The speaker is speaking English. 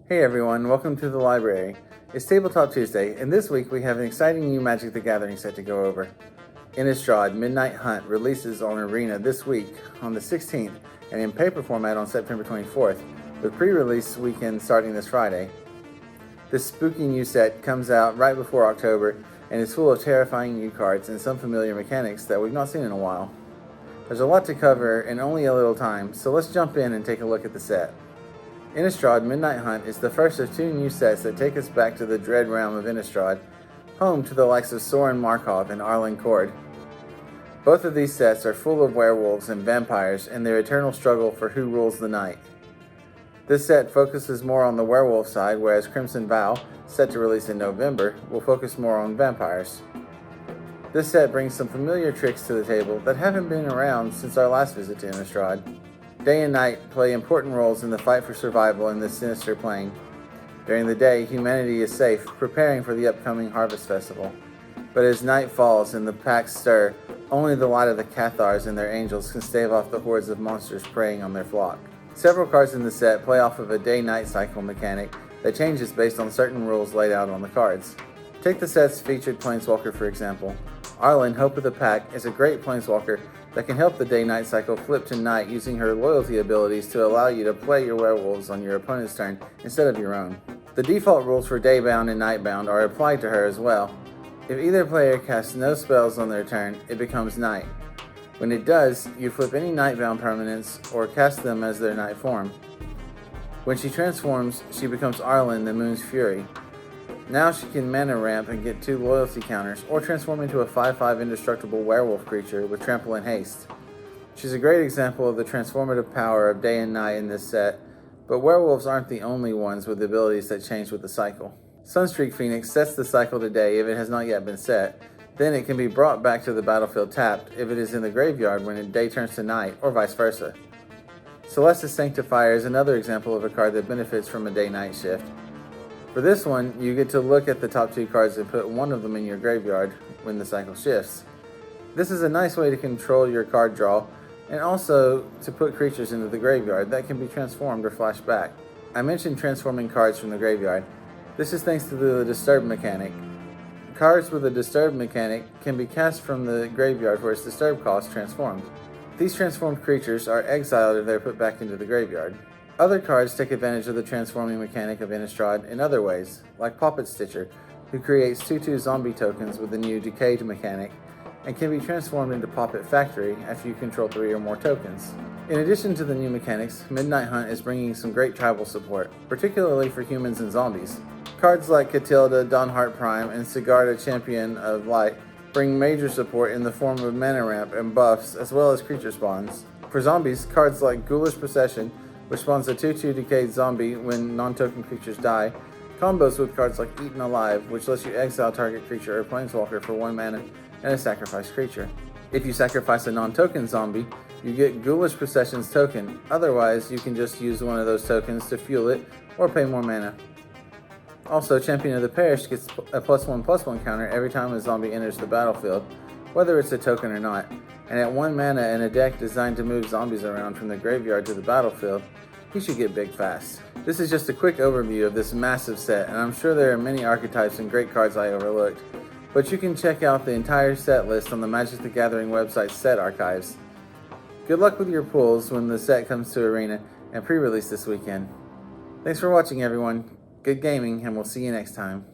Hey everyone, welcome to the library. It's Tabletop Tuesday, and this week we have an exciting new Magic the Gathering set to go over. Innistrad Midnight Hunt releases on Arena this week on the 16th and in paper format on September 24th, with pre-release weekend starting this Friday. This spooky new set comes out right before October and is full of terrifying new cards and some familiar mechanics that we've not seen in a while. There's a lot to cover in only a little time, so let's jump in and take a look at the set. Innistrad Midnight Hunt is the first of two new sets that take us back to the dread realm of Innistrad, home to the likes of Sorin Markov and Arlen Kord. Both of these sets are full of werewolves and vampires and their eternal struggle for who rules the night. This set focuses more on the werewolf side, whereas Crimson Vow, set to release in November, will focus more on vampires. This set brings some familiar tricks to the table that haven't been around since our last visit to Innistrad. Day and night play important roles in the fight for survival in this sinister plane. During the day, humanity is safe, preparing for the upcoming Harvest Festival. But as night falls and the packs stir, only the light of the Cathars and their angels can stave off the hordes of monsters preying on their flock. Several cards in the set play off of a day-night cycle mechanic that changes based on certain rules laid out on the cards. Take the set's featured Planeswalker for example. Arlen, Hope of the Pack, is a great Planeswalker that can help the day-night cycle flip to night using her loyalty abilities to allow you to play your werewolves on your opponent's turn instead of your own. The default rules for Daybound and Nightbound are applied to her as well. If either player casts no spells on their turn, it becomes night. When it does, you flip any Nightbound permanents or cast them as their night form. When she transforms, she becomes Arlen, the Moon's Fury. Now she can mana ramp and get 2 loyalty counters, or transform into a 5/5 indestructible werewolf creature with trample and haste. She's a great example of the transformative power of day and night in this set, but werewolves aren't the only ones with abilities that change with the cycle. Sunstreak Phoenix sets the cycle to day if it has not yet been set, then it can be brought back to the battlefield tapped if it is in the graveyard when day turns to night, or vice versa. Celestes Sanctifier is another example of a card that benefits from a day-night shift. For this one, you get to look at the top 2 cards and put one of them in your graveyard when the cycle shifts. This is a nice way to control your card draw, and also to put creatures into the graveyard that can be transformed or flashed back. I mentioned transforming cards from the graveyard. This is thanks to the Disturb mechanic. Cards with a Disturb mechanic can be cast from the graveyard for its Disturb cost transformed. These transformed creatures are exiled if they're put back into the graveyard. Other cards take advantage of the transforming mechanic of Innistrad in other ways, like Poppet Stitcher, who creates 2/2 zombie tokens with the new Decayed mechanic, and can be transformed into Poppet Factory after you control 3 or more tokens. In addition to the new mechanics, Midnight Hunt is bringing some great tribal support, particularly for humans and zombies. Cards like Catilda, Dawnheart Prime, and Sigarda Champion of Light bring major support in the form of mana ramp and buffs, as well as creature spawns. For zombies, cards like Ghoulish Procession, which spawns a 2/2 decayed zombie when non-token creatures die, combos with cards like Eaten Alive, which lets you exile target creature or planeswalker for 1 mana and a sacrifice creature. If you sacrifice a non-token zombie, you get Ghoulish Procession's token, otherwise you can just use one of those tokens to fuel it or pay more mana. Also, Champion of the Parish gets a +1/+1 counter every time a zombie enters the battlefield, whether it's a token or not, and at 1 mana in a deck designed to move zombies around from the graveyard to the battlefield, he should get big fast. This is just a quick overview of this massive set, and I'm sure there are many archetypes and great cards I overlooked, but you can check out the entire set list on the Magic the Gathering website's set archives. Good luck with your pulls when the set comes to Arena and pre-release this weekend. Thanks for watching everyone, good gaming, and we'll see you next time.